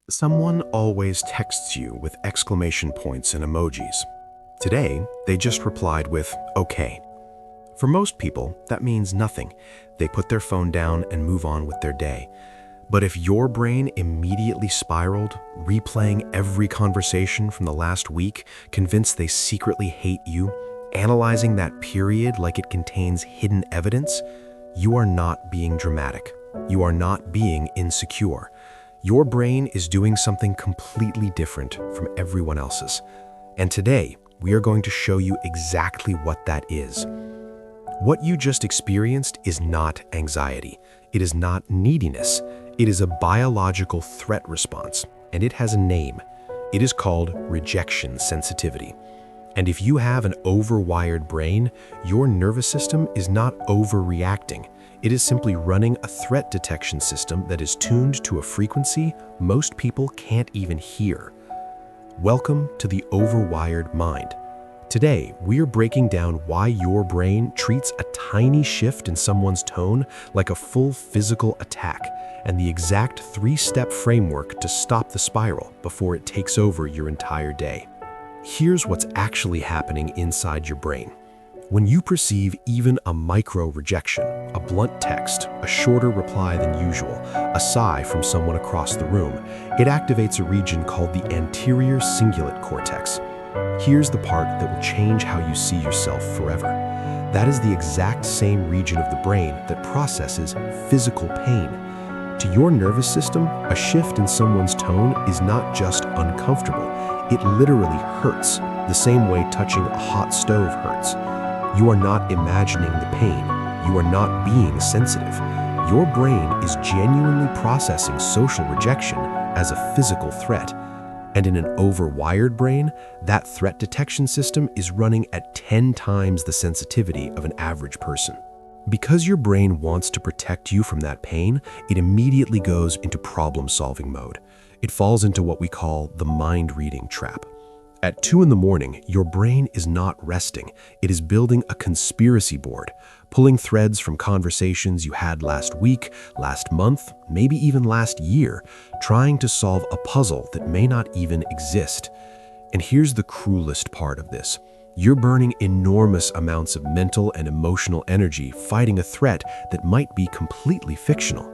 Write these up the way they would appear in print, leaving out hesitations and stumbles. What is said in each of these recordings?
Someone always texts you with exclamation points and emojis. Today, they just replied with, "Okay." For most people, that means nothing. They put their phone down and move on with their day. But if your brain immediately spiraled, replaying every conversation from the last week, convinced they secretly hate you, analyzing that period like it contains hidden evidence, you are not being dramatic. You are not being insecure. Your brain is doing something completely different from everyone else's. And today, we are going to show you exactly what that is. What you just experienced is not anxiety. It is not neediness. It is a biological threat response, and it has a name. It is called rejection sensitivity. And if you have an overwired brain, your nervous system is not overreacting. It is simply running a threat detection system that is tuned to a frequency most people can't even hear. Welcome to the Overwired Mind. Today, we are breaking down why your brain treats a tiny shift in someone's tone like a full physical attack, and the exact three-step framework to stop the spiral before it takes over your entire day. Here's what's actually happening inside your brain. When you perceive even a micro rejection, a blunt text, a shorter reply than usual, a sigh from someone across the room, it activates a region called the anterior cingulate cortex. Here's the part that will change how you see yourself forever. That is the exact same region of the brain that processes physical pain. To your nervous system, a shift in someone's tone is not just uncomfortable, it literally hurts, the same way touching a hot stove hurts. You are not imagining the pain. You are not being sensitive. Your brain is genuinely processing social rejection as a physical threat. And in an overwired brain, that threat detection system is running at 10 times the sensitivity of an average person. Because your brain wants to protect you from that pain, it immediately goes into problem-solving mode. It falls into what we call the mind-reading trap. At 2 in the morning, your brain is not resting. It is building a conspiracy board, pulling threads from conversations you had last week, last month, maybe even last year, trying to solve a puzzle that may not even exist. And here's the cruelest part of this. You're burning enormous amounts of mental and emotional energy fighting a threat that might be completely fictional.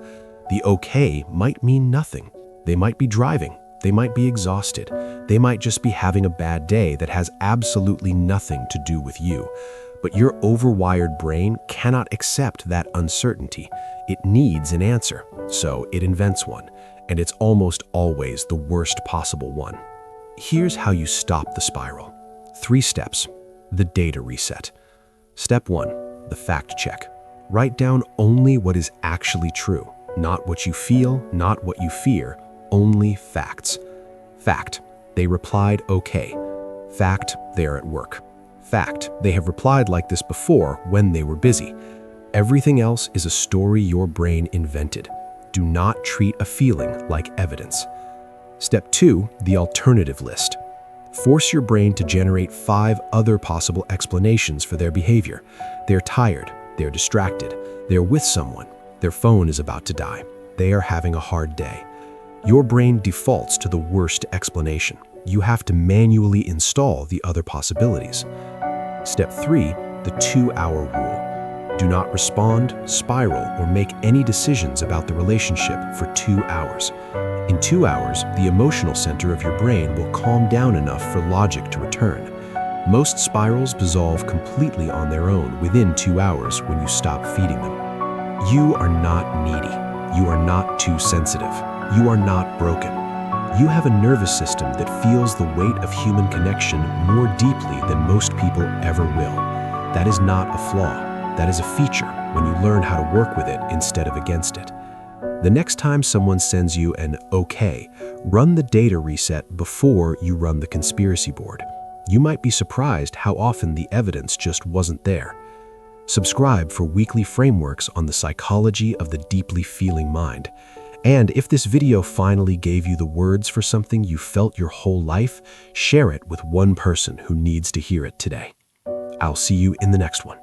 The okay might mean nothing. They might be driving. They might be exhausted. They might just be having a bad day that has absolutely nothing to do with you. But your overwired brain cannot accept that uncertainty. It needs an answer, so it invents one, and it's almost always the worst possible one. Here's how you stop the spiral. 3 steps. The data reset. Step 1, the fact check. Write down only what is actually true, not what you feel, not what you fear, only facts. Fact, they replied okay. Fact, they're at work. Fact, they have replied like this before when they were busy. Everything else is a story your brain invented. Do not treat a feeling like evidence. Step 2, the alternative list. Force your brain to generate 5 other possible explanations for their behavior. They're tired, they're distracted, they're with someone, their phone is about to die, they are having a hard day. Your brain defaults to the worst explanation. You have to manually install the other possibilities. Step 3, the 2-hour rule. Do not respond, spiral, or make any decisions about the relationship for 2 hours. In 2 hours, the emotional center of your brain will calm down enough for logic to return. Most spirals dissolve completely on their own within 2 hours when you stop feeding them. You are not needy. You are not too sensitive. You are not broken. You have a nervous system that feels the weight of human connection more deeply than most people ever will. That is not a flaw. That is a feature when you learn how to work with it instead of against it. The next time someone sends you an okay, run the data reset before you run the conspiracy board. You might be surprised how often the evidence just wasn't there. Subscribe for weekly frameworks on the psychology of the deeply feeling mind. And if this video finally gave you the words for something you felt your whole life, share it with one person who needs to hear it today. I'll see you in the next one.